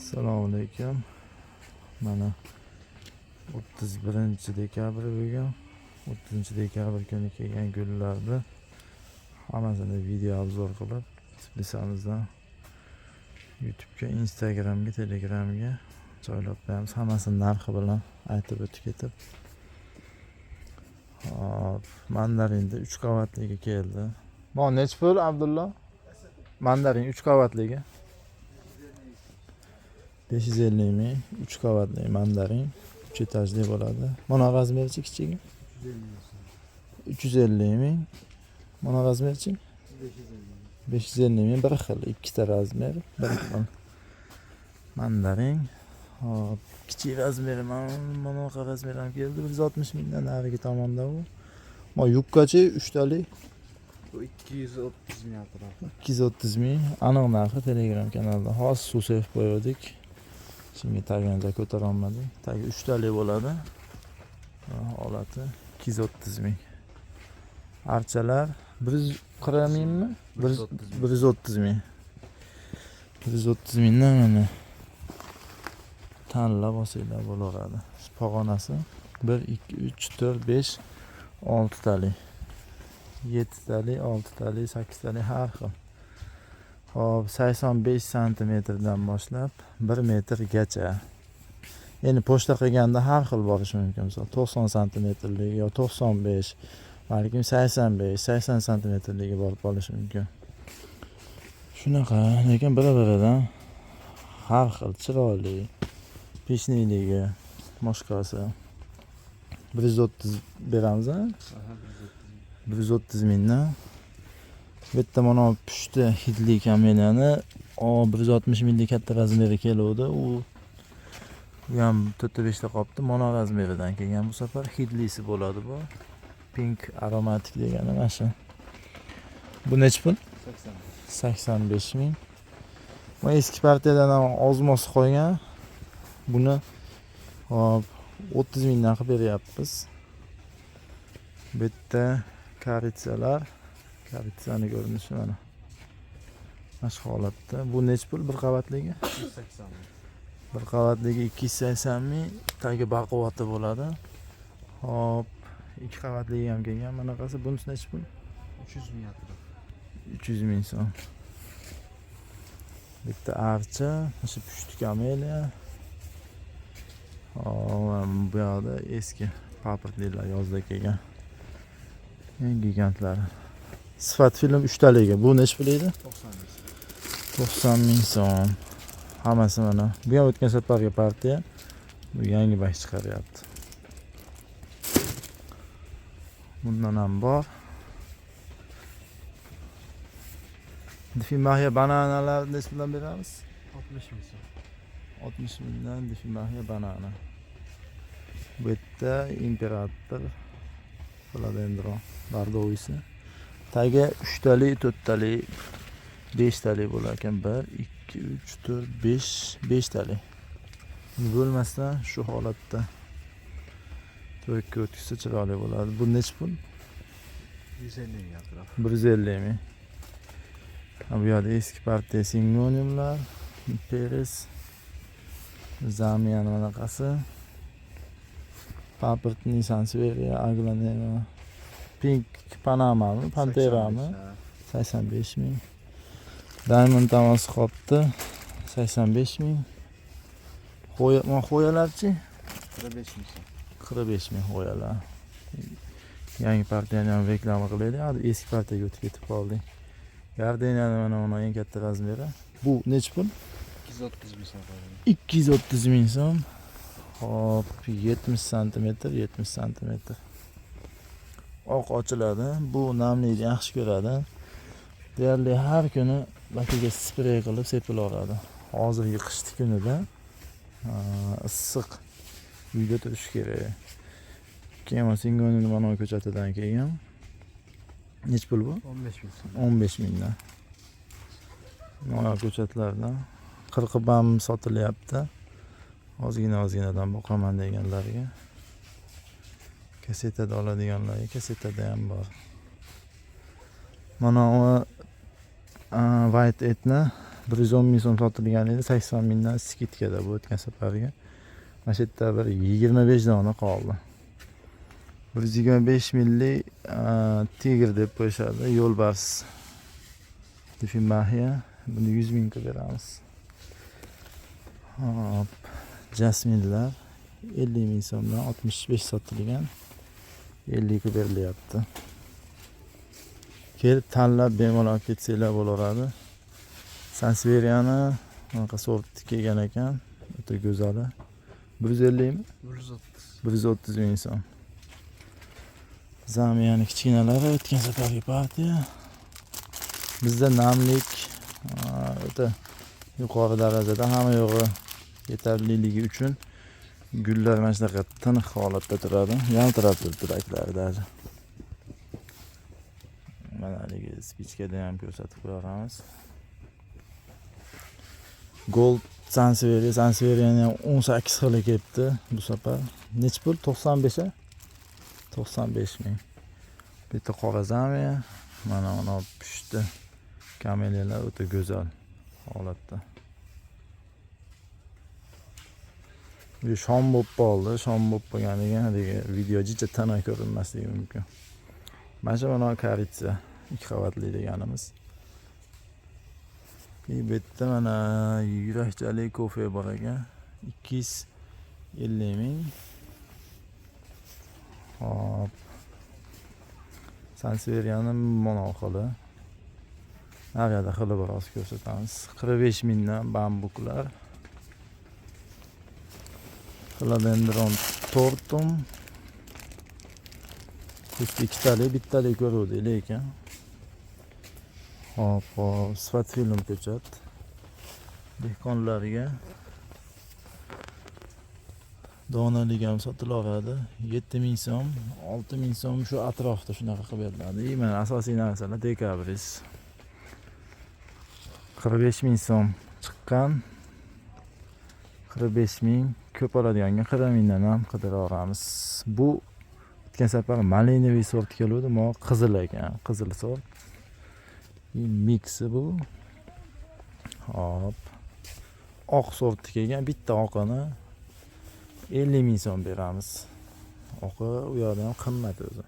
Assalomu alaykum. Mana 31-dekabr bugun. 30-dekabr kuni kelgan gullarni hammasini video obzor qilib, Tiflisimizdan YouTube'ga, Instagram'ga, Telegram'ga joylab qo'yamiz. Hammasini narxi bilan aytib o'tib ketib. Hop, mandarinda 3 qavatligi keldi. Bu nech pul Abdullo? Mandarin 3 qavatligi 550 ming, 3 qavatli mandarin, 3 etajli bo'ladi. Mana razmerichi kichigi 350 ming. Mana razmerichi 550 ming, bir xil, ikkita razmer, bir xil. Mandarin. Hop, kichik razmeri mana bu razmer ham keldi, 160 mingdan narigi tomonda u. Mana yubkachi 3 talik bu 230 ming atrofi. 230 ming. Aniq narxi Telegram kanalida hozir suv sevib qo'ydik. Shunga tagini ko'tara olmadik. Tagi 3 talik bo'ladi. Holati 230 ming. Archalar 140 mingmi? 130 ming. 130 mingdan mana tanlab olsanglar bo'laveradi. Pog'onasi 1 2 3 4 5 6 talik. 7 talik, 6 talik, 8 talik har xil. Hop, 85 santimetrdan boshlab 1 metrgacha. Endi pochta qilganda har xil bo'lishi mumkin. Misol 90 santimetrlik yo 95, balkim 85, 80 santimetrligi borib qolishi mumkin. Shunaqa, lekin bir-biridan har xil chiroyli, peshniligi, boshqasi. 130 beramiz, ha? 130 mingdan. Bu yerda mana pushti hidli kameliyani 160 minglik katta razmeri keluvdi. U ham 4-5 ta qopti. Mana razmeridan kelgan bu safar hidlisi bo'ladi bu. Pink aromatik degani mana shu. Bu nech pul? 85 ming. Bu eski partiyadan ham ozmos qo'ygan. Buni hop 30 mingdan qilib beryapmiz. Bu yerda karitsalar, karitsani ko'rinishi mana. Mana shu holatda. Bu nech pul bir qavatligi? 280 ming. Bir qavatligi 280 ming. Tagi baquvvati bo'ladi. Hop, 2 qavatligi ham kelgan. Bunaqasi bunisi nech pul? 300 ming atrofi. 300 ming so'm. Bitta archa, shu pushti kameliya. Bu yoqda eski paportliklar yozda kelgan. Eng gigantlar. Sifat film 3 taligi. Bu nech pul edi? 90 ming so'm. Hammasi mana. Bu ham o'tgan safargi partiya. Bu yangi bash chiqaryapti. Bundan ham bor. Difimahya bananalar nech puldan beramiz? 60 ming so'm. 60 mingdan Difimahya banana. Bu yerda imperator Philodendron Bardovisi. Tagi 3 talik, 4 talik, 5 talik bo'lar ekan. 1 2 3 4 5 5 talik. Bo'lmasdan shu holatda to'rtga o'tkazsa chiroyli bo'ladi. Bu nech pul? 150 ming atrofi. 150 ming. Bu yerda eski partiya sinonimlar, Peres, Zamian anaqasi, Papert, Nissan Severia, Aglanema, Pink Panama, Pantera mi? 85 ming. Diamond Tamas qopti 85 ming. Xo'yalarchi? 45 ming so'm. 45 ming xo'yalar. Yangi partiyani ham reklama qilaylik. Hadi eski partiyaga o'tib ketib qoldik. Gardeniyani mana eng katta razmeri. Bu nech pul? 230 ming so'm. 230 ming so'm. Hop, 70 santimetr, 70 santimetr. Oq ochiladi. Bu namlikni yaxshi ko'radi. Deyarli har kuni bakiga sprey qilib sepilaveradi. Hozirgi qishki kunida issiq uyda turish kerak. Keyin Singonini mana ko'chatidan kelgan. Nech pul bu? 15 ming so'm. 15 mingdan. Mana ko'chatlardan 40 ham sotilyapti. Ozginadan boqaman deganlarga. Kasetada oladiganlarga kasetada ham bor. Mana white etni 110 ming so'm sotilgan edi, 80 mingdan skitkada bu o'tgan safarga. Mana shu yerda bir 25 dona qoldi. 125 millik tigr deb qo'yishadi, yo'lbars. Defimahia. Buni 100 mingga beramiz. Hop, jasminlar 50 ming so'mdan 65 sotilgan. 50 ga berilyapti. Kelib tanlab bemalol olib ketsanglar bo'laveradi. Sanseveriani bunaqa sort kelgan ekan, o'ta go'zali. 150 mi? 130. 130 ming so'm. Zamiyani kichkinalari o'tgan safargi partiya. Bizda namlik o'ta yuqori darajada, hamma yo'g'i yetarliligi uchun gullar mana shunaqa tiniq holatda turadi. Yaltirab turibdi raklari даже. Mana haligi spichkada ham ko'rsatib qo'yamiz. Gold Sanseveriani ham 18 xili kelibdi bu safar. Nech pul? 95 a? 95 ming. Bitta qora zamiya, mana uni olib pishdi. Kameliyalar o'ta go'zal holatda. Bu shom bo'lib qoldi. Shom bo'lib qolganiga video jicha tana ko'rinmasligi mumkin. Mana shu mana karitsa 2 qavatli deganimiz. Bu yerda mana yurakchalik kofe bor ekan. 250 ming. Hop. Sanseveriani monoxili. Har yerda xili biroz ko'rsatamiz. 45 mingdan bambuklar. Philodendron tortum. Usti bittalik ko'ruvdi lekin. Hop, sifat film ko'chat. Dehqonlarga donalik ham sotilaveradi. 7 ming so'm, 6 ming so'm shu atrofda shunaqa qilib beriladi. Mana asosiy narsalar dekabris. 45 ming so'm chiqqan. 45 ming ko'p oladiganga 40 mingdan ham qidiraveramiz. Bu o'tgan safar malinoviy sort keluvdi, mo qizil ekan, qizil sort. Miksi bu. Hop. Oq sorti kelgan, bitta oqini 50 ming so'm beramiz. Oqi u yoqda ham qimmat o'zi.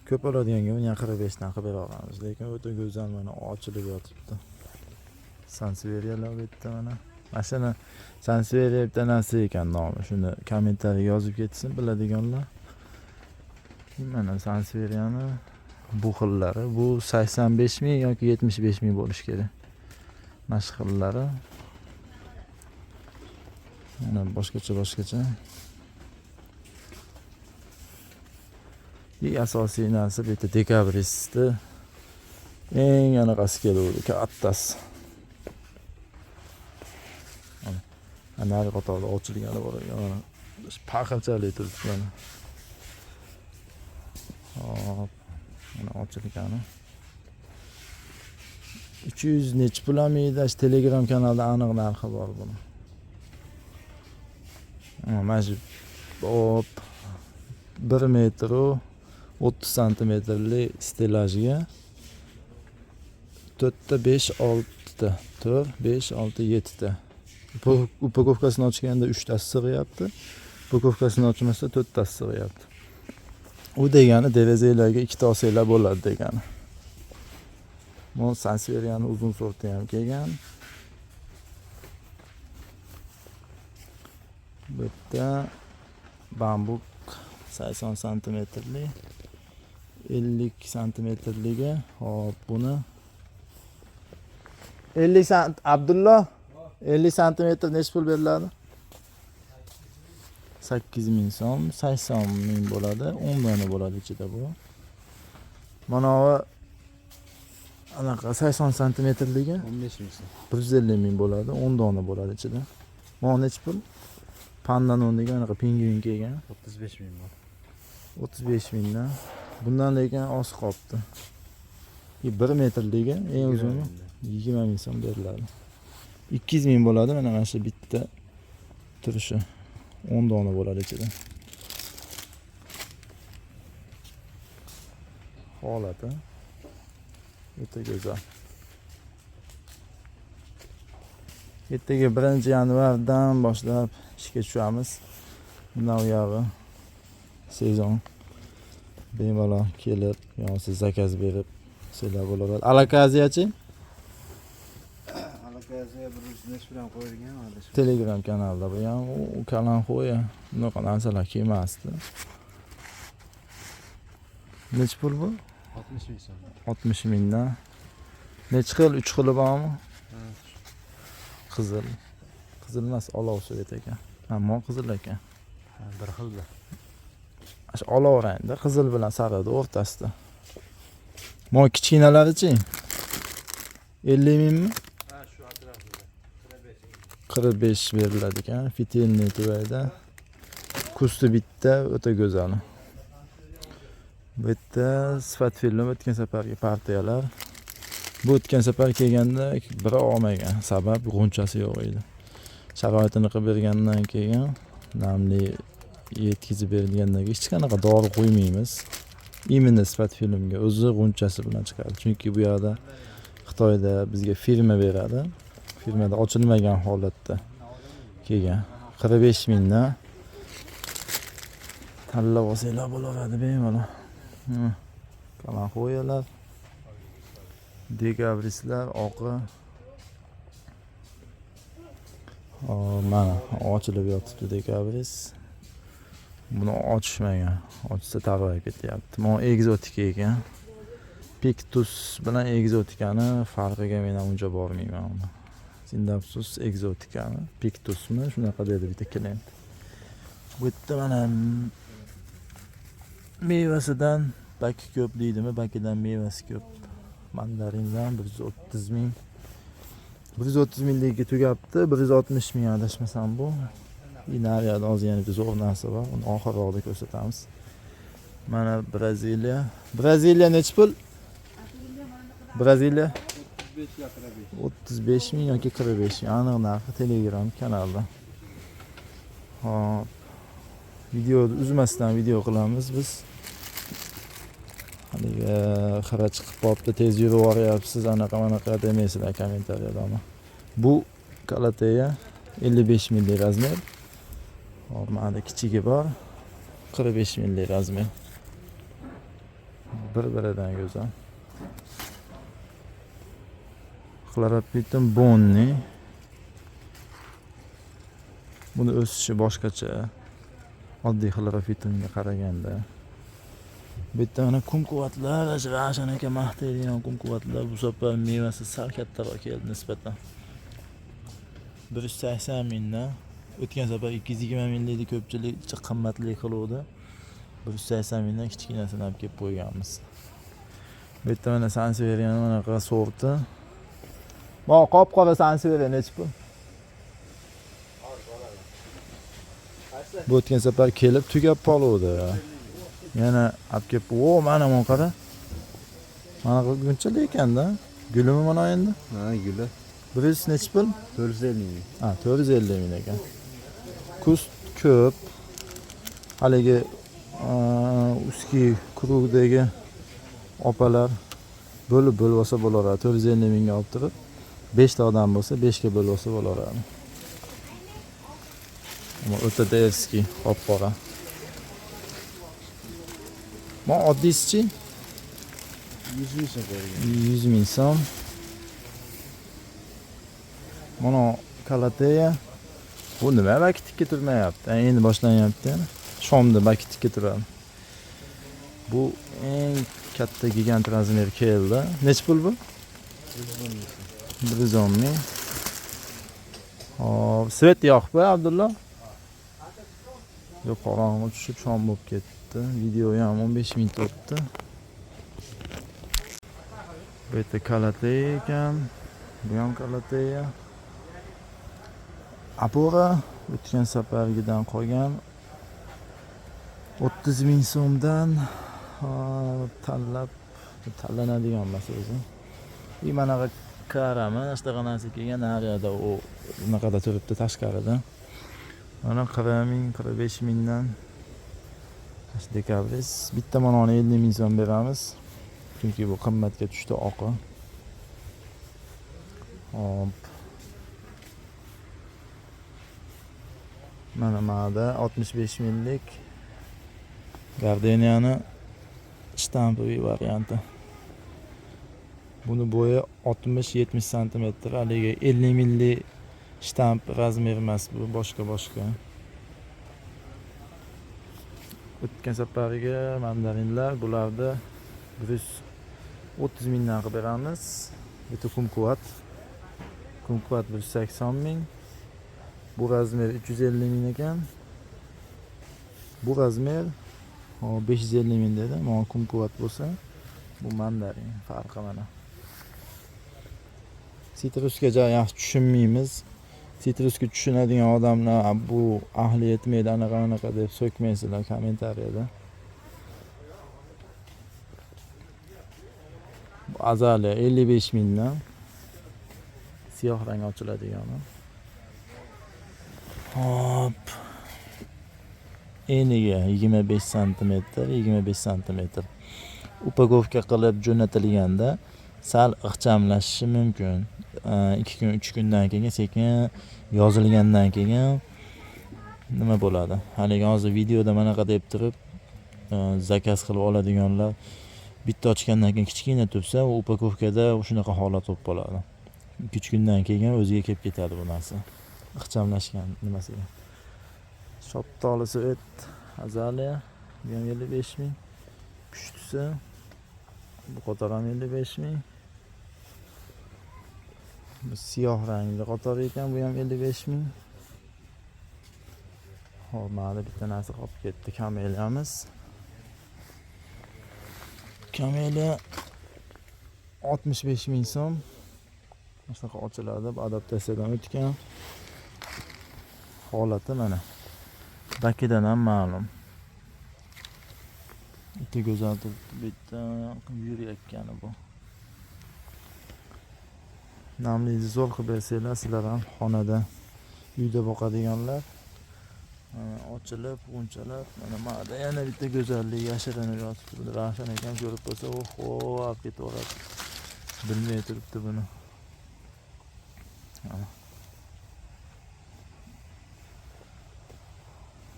Ko'p oladiganga uni 45 dan qilib beraveramiz, lekin o'ta go'zal mana ochilib yotibdi. Sanseveriyalar bu yerda mana. Mashina Sanseveriya bitta narsa ekan nomi. Shuni kommentariyaga yozib ketsin biladiganlar. Mana Sanseveriyani bu xillari, bu 85 ming yoki 75 ming bo'lish kerak. Mana xillari. Mana boshqacha. Asosiy narsa bu yerda dekabrisni eng anaqasi keluvdi, kattasi. Ana qatorda ochilgani bor ekan. Paxilchalik turibdi mana. Hop. Mana ochilgani. 300 nech pul olmaydi? Telegram kanalda aniq narxi bor buni. Mana shu hop 1 metr 30 santimetrli stelajga 4 ta 5 6 ta 4 5 6 7 ta. Upakovkasini ochganda 3 tasi sig'yapti. Upakovkasini ochmasa 4 tasi sig'yapti. U degani derazalarga 2 ta olsanglar bo'ladi degani. Bu Sanseveriyani uzun sorti ham kelgan. Bu yerda bambuk 80 santimetrli 50 santimetrliga. Hop, buni 50 sant Abdulloh 50 santimetr nech pul beriladi? 8 ming so'm, 80 ming bo'ladi, 10 dona bo'ladi ichida bu. Mana bu anaqa 80 santimetrligi 15 ming so'm. 150 ming bo'ladi, 10 dona bo'ladi ichida. Mana nech pul? Pandanon degan anaqa pingvin kelgan. 35 ming bor. 35 mingdan. Bundan lekin oz qolibdi. 1 metrligi eng uzuni 20 ming so'm beriladi. 200 ming bo'ladi mana shu bitta turishi. 10 dona bo'ladi ichida. Holati. O'ta go'zal. Ertaga 1-yanvardan boshlab ishga tushamiz. Bundan u yog'i sezon. Bemalol kelib, yoki siz zakaz berib sizlar bo'laveradi. Alakaziyachi? Alakaziya bir necha bilan qo'yilgan hozir. Telegram kanalda bu ham u kanal qo'ya. Bunaqa narsalar kelmasdi. Necha pul bu? 60 ming so'm. 60 mingdan. Necha xil? 3 xili bormi? Qizil. Qizil emas, olov svet ekan. Ammo qizil ekan. Bir xilda. Shu olov rangda, qizil bilan sariqni o'rtasida. Mo kichkinalarichi? 50 mingmi? Ha, shu atrofida. 45 beriladi ekan. Fitilni tuvayda. Kusti bitta, o'ta go'zal. Bu yerda sifat film o'tgan safargi partiyalar. Bu o'tgan safar kelganda bir olmagan, sabab g'unchasi yo'q edi. Sharoitini qilib bergandan keyin namli yetkazib berilgandan keyin hech qanaqa dori qo'ymaymiz. Imенно sifat filmga o'zi g'unchasi bilan chiqadi. Chunki bu yerda Xitoyda bizga firma beradi. Firmada ochilmagan holatda kelgan. 45 mingdan tanlab olsanglar bo'laveradi bemalol. Qalan qo'yalar. Dekabristlar oqi. Mana ochilib yotibdi dekabrist. Buni ochishmagan. Ochsa tarvayib ketyapti. Mana egzotika ekan. Pictus bilan egzotikani farqiga men ham uncha bormayman. Sindapsus egzotikani, Pictusmi shunaqa dedi bitta klient. Bu yerda mana mevasidan baki ko'p deydimi? Bakidan mevasi ko'p. Mandarindan 130 ming. 130 mingdagi tugabdi. 160 ming adashmasam bu. Inariyada hozir yana bir zo'r narsa bor. Uni oxirroqda ko'rsatamiz. Mana Braziliya. Braziliya necha pul? Braziliya 35 ming yoki 45 ming. Aniq narxi Telegram kanalda. Hop. Videoni uzmasdan video qilamiz biz. Haligi xira chiqib qopti, tez yurib boryapsiz, anaqa manaqa demaysizlar kommentariyada. Bu Kalateya 55 millik razmer. Hop, mana kichigi bor. 45 millik razmer. Bir-biridan go'zal. Xloropitin Bonni. Buni o'sishi boshqacha. Oddiy xlorofitinga qaraganda. Bu yerda mana kumquvatlar, Ravshan aka maqtaydigan kumquvatlar bu safar mevasi sal kattaroq keldi nisbatan. 180 mingdan o'tgan safar 220 minglikni ko'pchilik qimmatli qiluvdi. 180 mingdan kichkinasini olib kelib qo'yganmiz. Bu yerda mana Sanseveria'ning manaqa sorti. Mo qop-qora Sanseveria nechi pul? Bu o'tgan safar kelib tugab qoluvdi. Yana olib kelib, "O, mana bu qara. Mana qilgunchalik ekanda. Gulimi mana endi?" Ha, guli. Birisi nechi pul? 450 ming. Ha, 450 ming ekan. Kust ko'p. Haligi uski krugdagi opalar bo'lib olsa bo'laveradi. 450 mingga olib turib, 5 ta odam bo'lsa 5 ga bo'lib olsa bo'laveradi. Ama o'ta devski, qop-qora. Ma oddiysichi 100 ming so'm qo'yilgan. 100 ming so'm. Mana Kalateya. Bu nima bakitikka turmayapti? Endi boshlanyapti. Shomda bakitikka turadi. Bu eng katta gigant razmer keldi. Nech pul bu? 110 ming. Hop, svet yo'qmi, Abdulla? Yo'q, qorong'i tushib shom bo'lib ketdi. Video ham 15 minut o'tdi. Bu yerda Kalateya ekan. Bu ham Kalateya. Apora o'tgan safargidan qolgan 30 ming so'mdan tanlanadigan emas o'zi. Manaqa qarama, ashtaqa narsa kelgan nariyada u bunaqada turibdi tashqarida. Mana 40 ming, 45 mingdan dekabrist. Bitta manoni 50 ming so'm beramiz. Chunki bu qimmatga tushdi oqi. Hop. Mana ma'da 65 millik Gardenia'ni shtampoviy varianti. Buni bo'yi 60-70 sm, haligi 50 millik shtamp razmer emas bu, boshqa. O'tgan safariga mandarinlar bularda 130 mingdan qilib beramiz. Bitta kumquvat 180 ming. Bu razmer 350 ming ekan. Bu razmer 550 ming dedi. Mana kumquvat bo'lsa, bu mandarin farqi mana. Sitrusga yaxshi tushunmaymiz. Sitrusga tushunadigan odamlar bu ahli yetmaydi anaqa deb so'kmaysizlar kommentariyada. Bu azali 55 mingdan siyoh rang ochiladigani. Hop. Eniga 25 sm, 25 sm. Upakovka qilib jo'natilganda sal ixchamlashishi mumkin. 2 kun, 3 kundan keyin sekin yozilgandan keyin nima bo'ladi? Haligi hozir videoda manaqa deb turib, zakaz qilib oladiganlar bitta ochgandan keyin kichkina tursa, u upakovkada shunaqa holat bo'lib qoladi. 2-3 kundan keyin o'ziga kelib ketadi bu narsa. Ixchamlashgan nimasiga. Shoptoli svet azaliya 55 ming. Pushtisi bu qator ham 55 ming. Bu siyoh rangli qator ekan, bu ham 55 ming. Hop, mana bitta narsa qolib ketdi. Kameliyamiz. Kameliya 65 ming so'm. Shunaqa ochiladi, bu adaptatsiyadan o'tgan. Holati mana. Bakidan ham ma'lum. Bitta go'zal bitta yurayotgani bu. Namlizni zo'r qilib bersanglar, sizlar ham xonada, uyda boqadiganlar ochilib, g'unchalab, mana ma'da yana bitta go'zallik yashirinib yotibdi. Ravshan ekan ko'rib bo'lsa, oho, olib ketaveradi. Bilmay turibdi buni.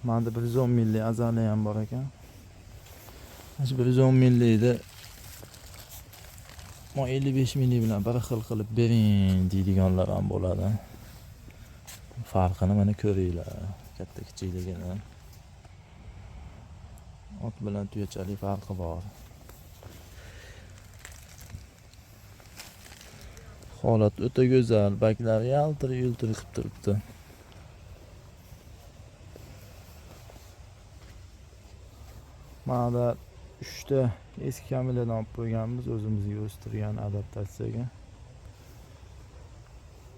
Manda 110 millik azaliya ham bor ekan. Mana 110 millikda 55 millik bilan bir xil qilib bering deydiganlar ham bo'ladi. Farqini mana ko'ringlar, katta kichikligini. Ot bilan tuyachalik farqi bor. Holat o'ta go'zal, baklari yaltir-yultir qilib turibdi. Mana 3 ta eski kameliyadan olib qo'yganmiz, o'zimizga o'stirgan adaptatsiyaga.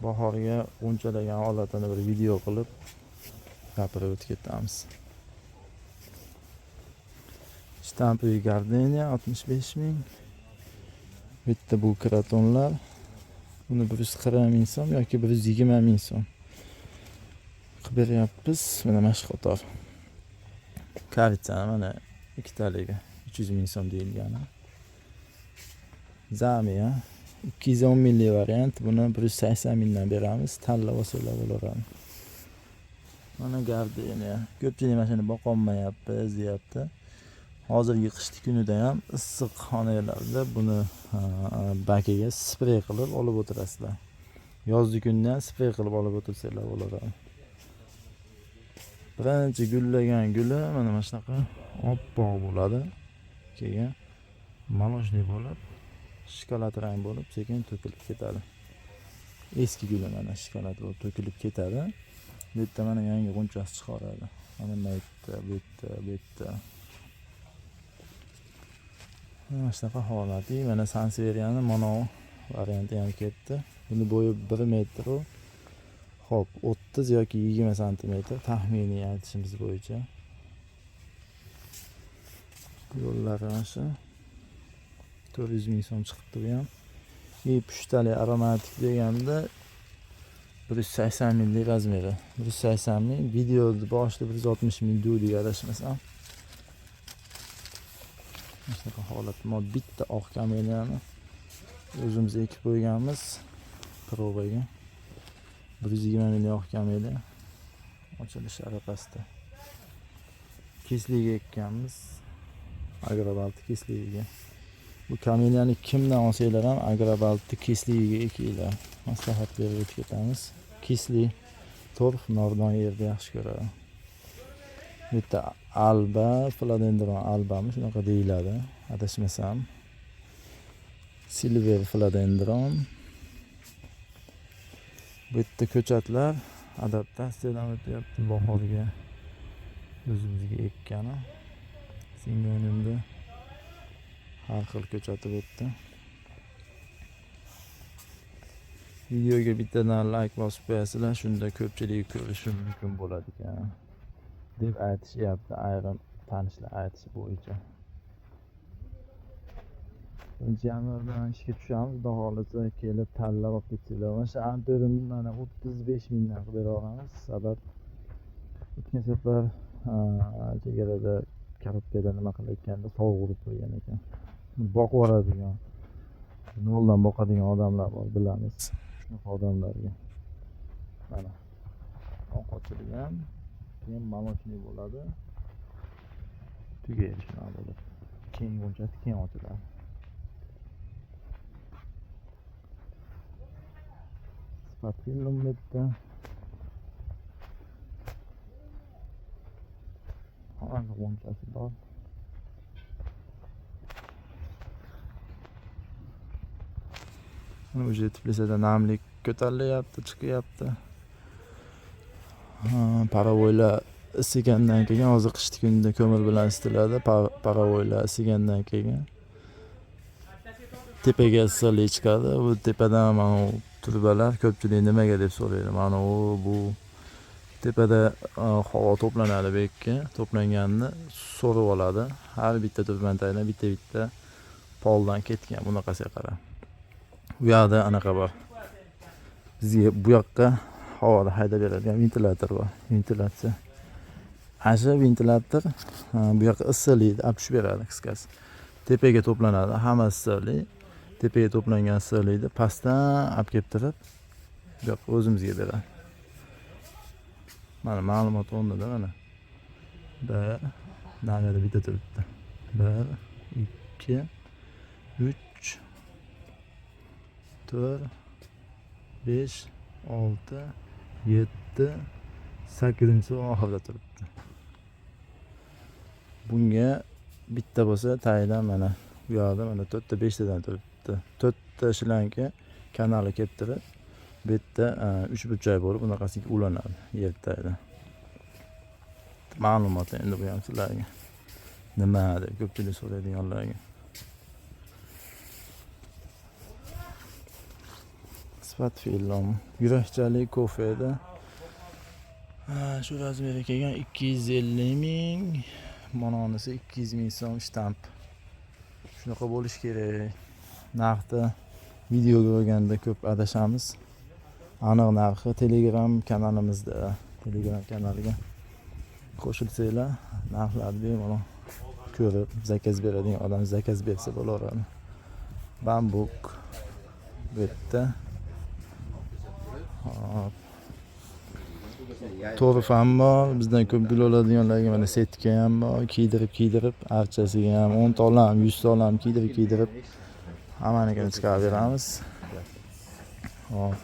Bahorga g'unchalagan holatini bir video qilib gapirib o'tib ketamiz. Shtampoviy Gardenia 65 ming. Bitta bu kratonlar. Buni 140 ming so'm yoki 120 ming so'm qilib beryapmiz. Mana shu qator. Karitsa mana ikkitaliga 300 ming so'm deyilgani. Zamiya 210 millik variant, buni 180 mingdan beramiz. Tanlab olsanglar bo'laveradi. Mana Gardenia. Ko'pchilik mashina boqolmayapmiz deyapti. Hozirgi qishki kunida ham issiq xonalarda buni bakiga sprey qilib olib o'tirasizlar. Yozgi kunda ham sprey qilib olib o'tirsanglar bo'laveradi. Birinchi gullagan guli mana shunaqa oppoq bo'ladi. Keyin molojniy bo'lib, shokolad rang bo'lib, sekin to'kilib ketadi. Eski guli mana shokolad bo'lib to'kilib ketadi. Bu yerda mana yangi g'unchasi chiqaradi. Mana bu yerda. Mana shunaqa holati. Mana Sanseveriyaning mono varianti ham ketdi. Buni bo'yi 1 metr. Xo'p, 30 yoki 20 sm taxminiy aytishimiz bo'yicha. Yo'llari mana shu 400 ming so'm chiqibdi bu ham. Pushtali aromatik deganda 180 millik razmeri. 180 ming, videoda boshida 160 ming dudi adashmasam. Shunaqa holat. Mana bitta oq kameliyani o'zimiz ekib qo'yganmiz. Probaga. 120 million oq kameliya. Ochilish arafasida. Kesliga ekkanmiz. Agrobalti kesligiga. Bu kameliyani kimdan olsanglar ham agrobalti kesligiga ekinglar. Maslahat berib o'tib ketamiz. Kesli torf nordon yerda yaxshi ko'radi. Bitta alba, philodendron albami shunaqa deyiladi, adashmasam. Silver philodendron. Bu yerda ko'chatlar adaptatsiyadan o'tyapti bahorga. O'zimizga ekkani. Singonimda har xil ko'chati bu yerda. Videoga bittadan like bosib qo'yasizlar, shunda ko'pchilik ko'rishi mumkin bo'ladi ekan deb aytishyapti ayrim tanishlar aytishi bo'yicha. 1-yanvardan ishga tushamiz, xudo xohlasa kelib tanlab olib ketsanglar. Mana shu anturimni mana 35 mingdan qilib beramiz. Sabab o'tgan safar chegarada korobkada nima qilayotganda sovg'urib qo'ygan ekan. Boqib yuboradigan, noldan boqadigan odamlar bor, bilamiz. Shunaqa odamlarga mana oq ochilgan, keyin молочный bo'ladi. Tugaydi shunaqa bo'lib. Keyin bunchasi keyin ochiladi. Sifatli bitta. Hozir bunchasi bor. Уже Tbilisida namlik ko'tarilyapti, chiqyapti. Paravoylar isigandan keyin, hozir qish kunida ko'mir bilan isitiladi. Paravoylar isigandan keyin tepaga issiqlik chiqadi. Bu tepadan mana turbalar ko'pchilik nimaga deb so'raydi. Mana bu tepada havo to'planadi bu yerga. To'planganini so'rib oladi. Har bitta turbantadan bitta poldan ketgan. Bunaqasiga qarang. Bu yoqda anaqa bor. Bizga bu yoqqa havoda haydab beradigan ventilyator bor. Ventilyatsiya. Asha ventilyator bu yoqqa issiqlikni olib tushib beradi qisqasi. Tepaga to'planadi, hamma issiqlik. Tepaga to'plangan issiqlikni pastdan olib kelib turib, bu yoqqa o'zimizga beradi. Mana ma'lumot o'rnida mana. Naryoqda bitta turibdi. 1 2 3 4 5 6 7 8-chi oxirida turibdi. Bunga bitta bo'lsa tayidan mana bu yoqda mana 4 ta 5 tadan turibdi. 4 ta shlanka kanali kelib turib, bu yerda 3 burchak bo'lib bunaqasiga ulanadi yer tayidan. Ma'lumot endi bu ham sizlarga. Nima deb ko'pchilik so'raydiganlarga. Sifat film, yurakchalik kofeda. Shu razmerga kelgan 250 ming, mononisi 200 ming so'm shtamp. Shunaqa bo'lish kerak. Narxda videoga olganda ko'p adashamiz. Aniq narxi Telegram kanalimizda, Telegram kanaliga qo'shilsanglar, narxlarni bemalol ko'rib, zakaz beradigan odam zakaz bersa bo'laveradi. Bambuk bu yerda. Hop. Torf ham bor. Bizdan ko'p gul oladiganlarga mana setka ham bor. Kiydirib, archasiga ham 10 ta olam, 100 ta olam kiydirib hammanikini chiqarib beramiz. Hop.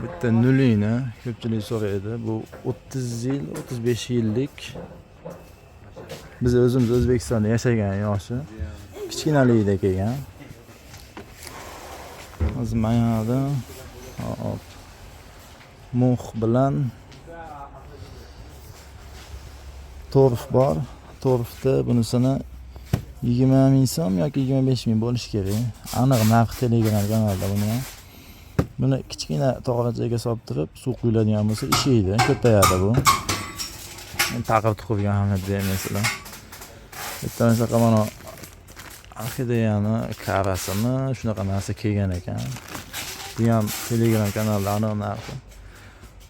Bitta nulini ko'pchilik so'raydi. Bu 30 yil, 35 yillik. Biz o'zimiz O'zbekistonda yashagan yoshi. Kichkinaligida kelgan. Hozir mayada hop. Mux bilan torf bor. Torfda bunisini 20 ming so'm yoki 25 ming bo'lish kerak. Aniq narx Telegram kanalida buni ham. Buni kichkina tog'orachaga solib turib, suv quyiladigan bo'lsa ishlaydi, ko'payadi bu. Taqir tuqirgan hamma deymaysizlar. Bitta shunaqa mana orxideyani karasini shunaqa narsa kelgan ekan. Bu ham Telegram kanalida aniq narxi.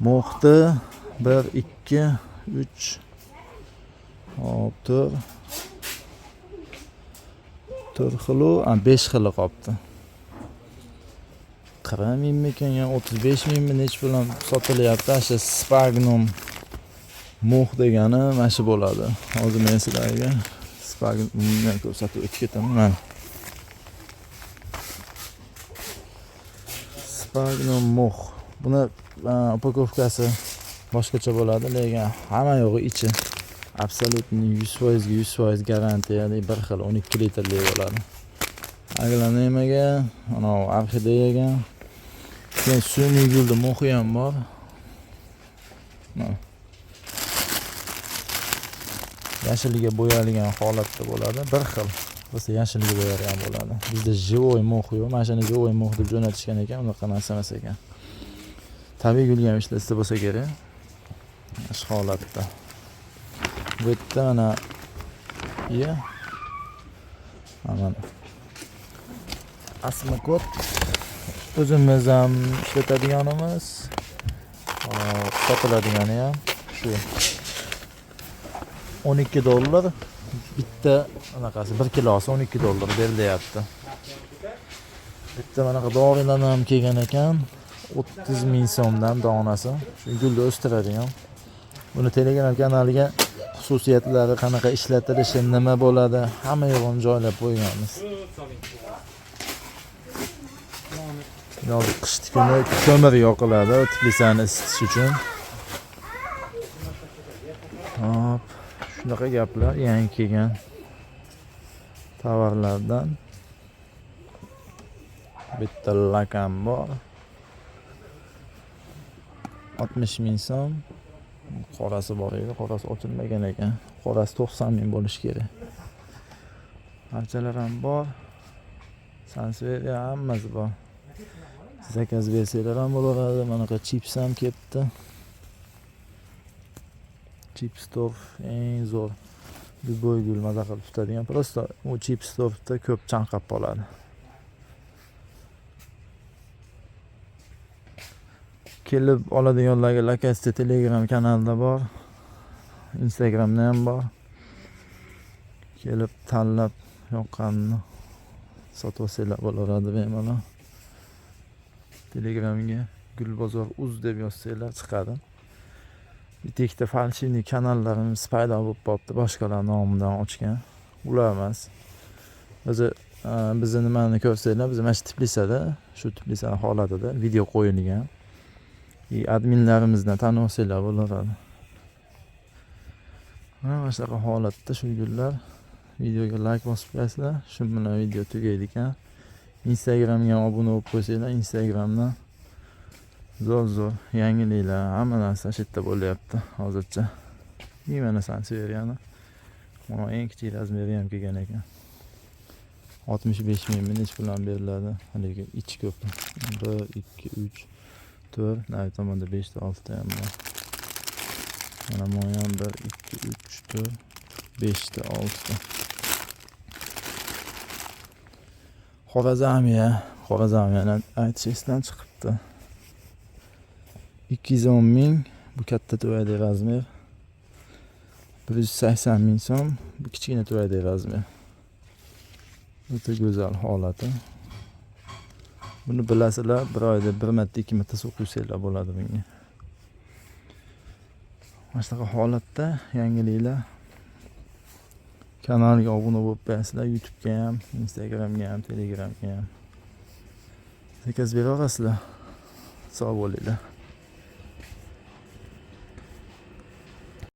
Mo'xti 1 2 3 hop 4 4 xilu, 5 xili qolibdi. 40 mingmikan, yo 35 mingmi nech bilan sotilyapti. O'sha Spagnum Moh degani mana shu bo'ladi. Hozir men sizlarga Spagnumni ko'rsatib o'tib ketaman. Mana Spagnum Moh. Buni upakovkasi boshqacha bo'ladi, lekin hamma yo'g'i ichi absolutni 100% ga 100% garantiyali 1 xil 12 litrli bo'ladi. Aglanimaga, ana orxideyaga, keyin sun'iy gulda mo'xi ham bor. Mana yashiliga bo'yalgan holatda bo'ladi, 1 xil. Bo'lsa yashiliga bo'yalgan bo'ladi. Bizda живой mo'x yo'q. Mana shuni живой mo'x deb jo'natishgan ekan, unaqa narsa emas ekan. Tabiiy gulga ham ishlatsa bo'lsa kerak. Shu holatda. Bu yerda mana mana Asmakot o'zimiz ham ishlatadiganimiz, sotiladigani ham shu $12 bitta anaqasi 1 kilosi $12 berilyapti. Bitta manaqa dorilar ham kelgan ekan, 30 ming so'mdan donasi. Shu gulni o'stiradigan. Buni Telegram kanaliga xususiyatlari, qanaqa ishlatilishi, nima bo'ladi, hamma yo'g'ini joylab qo'yganmiz. Yo'q, qishki kuni ko'mir yoqiladi, Tbilisini isitish uchun. Hop, shunaqa gaplar, yangi kelgan tovarlardan. Bitta lakam bor. 60 ming so'm. Qorasi bor edi, qorasi ochilmagan ekan. Qorasi 90 ming bo'lishi kerak. Parchalar ham bor. Sanseveriya hammasi bor. Zakaz bersanglar ham bo'laveradi. Manaqa chips ham ketdi. Chips stov eng zo'r. Любой gul maza qilib tutadigan. Prosta u chips stovda ko'p chanqab qoladi. Kelib oladiganlarga Lakasta Telegram kanalida bor. Instagramda ham bor. Kelib tanlab yoqqanini sotib olsanglar bo'laveradi bemalol. Telegramga Gulbozor.uz deb yozsanglar chiqadi. Bitta falshivniy kanallarimiz paydo bo'lib qopti, boshqalar nomidan ochgan. Ular emas. O'zi bizni nimani ko'rsanglar, biz mana shu Tbilisida, shu Tbilisi holatida video qo'yilgan. Adminlarimizdan tanib olsanglar bo'laveradi. Mana shunaqa holatda shu gullar. Videoga like bosib qo'yasizlar, shu bilan video tugaydi ekan. Instagramga ham obuna bo'lib qo'ysanglar, Instagramdan zo'r yangiliklar, hamma narsa shu yerda bo'lyapti hozircha. Mana Sanseveriyani. Mana eng kichik razmeri ham kelgan ekan. 65 ming minich bilan beriladi. Haligi ichi ko'p. 1 2 3 4, nari tomonda 5 ta 6 ta ham bor. Mana bu ham 1 2 3 4 5 ta 6 ta. Xorazamiya aytishdan chiqibdi. 210 ming, bu katta to'yadagi razmer. 180 ming so'm, bu kichkina to'yadagi razmer. O'ta go'zal holati. Buni bilasizlar, bir oyda 1 marta 2 marta suv quysanglar bo'ladi bunga. Mana shunaqa holatda yangiliklar. Kanalga obuna bo'lib qo'yasizlar, YouTube'ga ham, Instagramga ham, Telegramga ham. Zakaz bera olasizlar. Sog' bo'linglar.